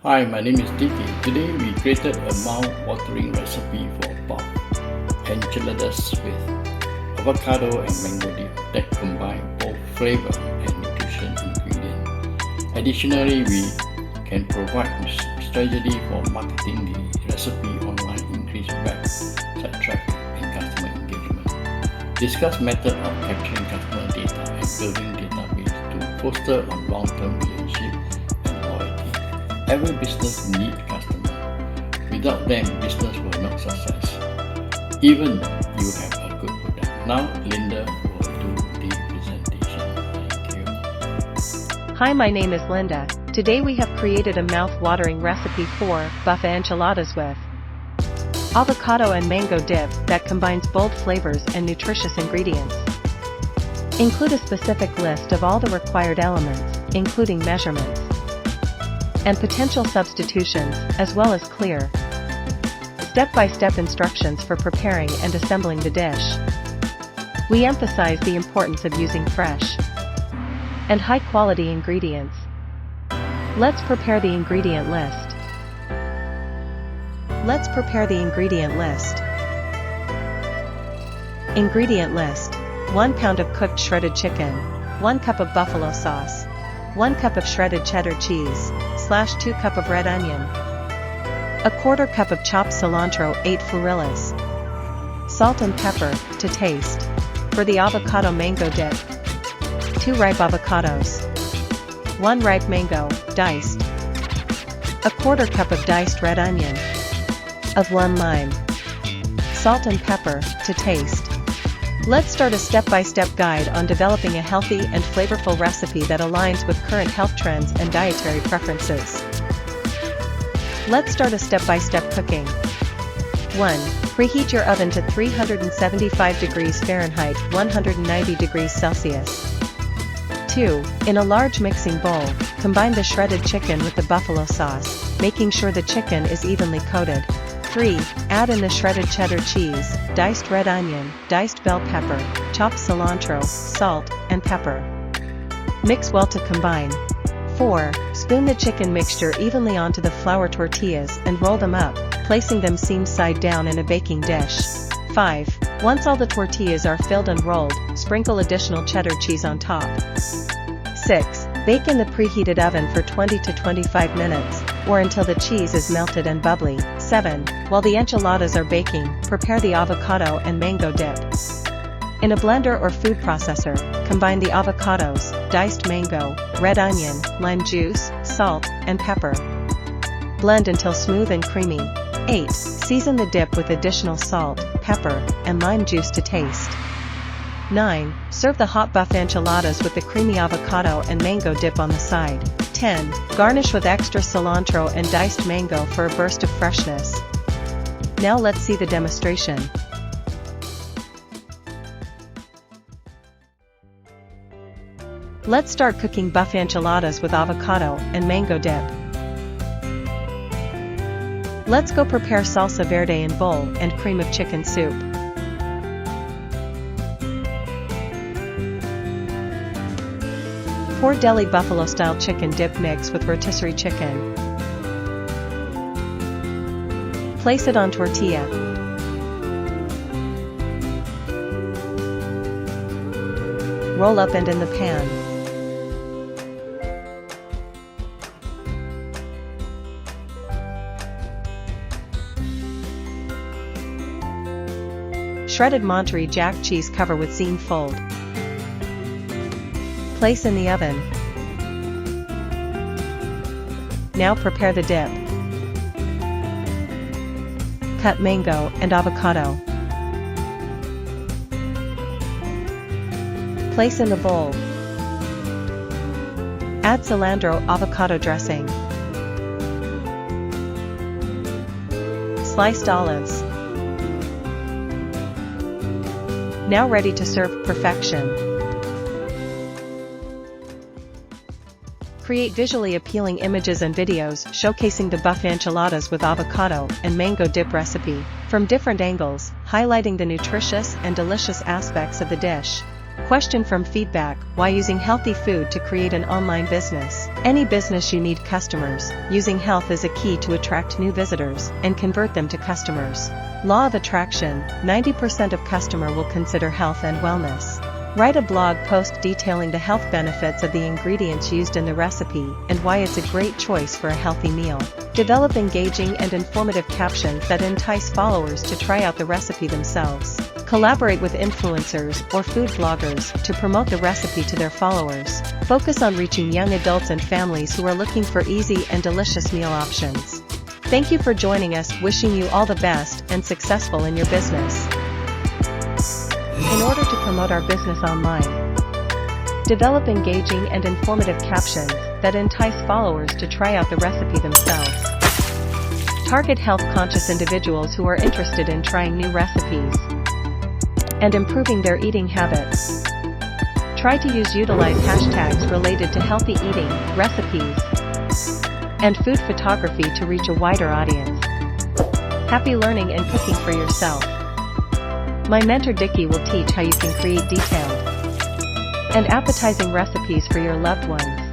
Hi, my name is Dickie. Today we created a mouth-watering recipe for Buff-a-Enchiladas with avocado and mango dip that combine both flavor and nutrition ingredients. Additionally, we can provide strategy for marketing the recipe online, increase website traffic and customer engagement. Discuss method of capturing customer data and building database to foster a long-term relationship. Every business needs customers. Without them, business will not success. Even you have a good product. Now, Linda will do the presentation. Thank you. Hi, my name is Linda. Today we have created a mouth-watering recipe for Buff-a-Enchiladas with avocado and mango dip that combines bold flavors and nutritious ingredients. Include a specific list of all the required elements, including measurements and potential substitutions, as well as clear, step-by-step instructions for preparing and assembling the dish. We emphasize the importance of using fresh and high-quality ingredients. Let's prepare the ingredient list. Ingredient list: 1 pound of cooked shredded chicken, 1 cup of buffalo sauce, 1 cup of shredded cheddar cheese, /2 cup of red onion, 1/4 cup of chopped cilantro, 8 florillas, salt and pepper to taste. For the avocado mango dip, 2 ripe avocados, 1 ripe mango, diced, 1/4 cup of diced red onion, of 1 lime, salt and pepper to taste. Let's start a step-by-step guide on developing a healthy and flavorful recipe that aligns with current health trends and dietary preferences. Let's start a step-by-step cooking. 1. Preheat your oven to 375 degrees Fahrenheit, 190 degrees Celsius. 2. In a large mixing bowl, combine the shredded chicken with the buffalo sauce, making sure the chicken is evenly coated. 3. Add in the shredded cheddar cheese, diced red onion, diced bell pepper, chopped cilantro, salt, and pepper. Mix well to combine. 4. Spoon the chicken mixture evenly onto the flour tortillas and roll them up, placing them seam side down in a baking dish. 5. Once all the tortillas are filled and rolled, sprinkle additional cheddar cheese on top. 6. Bake in the preheated oven for 20 to 25 minutes, or until the cheese is melted and bubbly. 7. While the enchiladas are baking, prepare the avocado and mango dip. In a blender or food processor, combine the avocados, diced mango, red onion, lime juice, salt, and pepper. Blend until smooth and creamy. 8. Season the dip with additional salt, pepper, and lime juice to taste. 9. Serve the hot Buff-a-Enchiladas with the creamy avocado and mango dip on the side. 10. Garnish with extra cilantro and diced mango for a burst of freshness. Now let's see the demonstration. Let's start cooking Buff-a-Enchiladas with avocado and mango dip. Let's go prepare salsa verde in bowl and cream of chicken soup. Pour deli buffalo-style chicken dip mix with rotisserie chicken. Place it on tortilla. Roll up and in the pan. Shredded Monterey Jack cheese cover with seam fold. Place in the oven. Now prepare the dip. Cut mango and avocado. Place in the bowl. Add cilantro avocado dressing. Sliced olives. Now ready to serve perfection. Create visually appealing images and videos showcasing the Buff-a-Enchiladas with avocado and mango dip recipe from different angles, highlighting the nutritious and delicious aspects of the dish. Question from feedback: why using healthy food to create an online business? Any business you need customers. Using health is a key to attract new visitors and convert them to customers. Law of attraction: 90% of customer will consider health and wellness. Write a blog post detailing the health benefits of the ingredients used in the recipe and why it's a great choice for a healthy meal. Develop engaging and informative captions that entice followers to try out the recipe themselves. Collaborate with influencers or food bloggers to promote the recipe to their followers. Focus on reaching young adults and families who are looking for easy and delicious meal options. Thank you for joining us. Wishing you all the best and successful in your business. In order to promote our business online, develop engaging and informative captions that entice followers to try out the recipe themselves. Target health-conscious individuals who are interested in trying new recipes and improving their eating habits. Try to utilize hashtags related to healthy eating, recipes, and food photography to reach a wider audience. Happy learning and cooking for yourself. My mentor Dickie will teach how you can create detailed and appetizing recipes for your loved ones.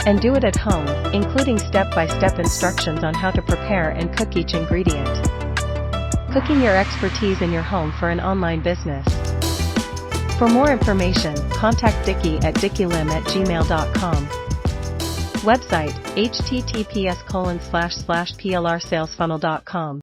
And do it at home, including step-by-step instructions on how to prepare and cook each ingredient. Cooking your expertise in your home for an online business. For more information, contact Dickie at dickielim@gmail.com. Website, https://plrsalesfunnel.com.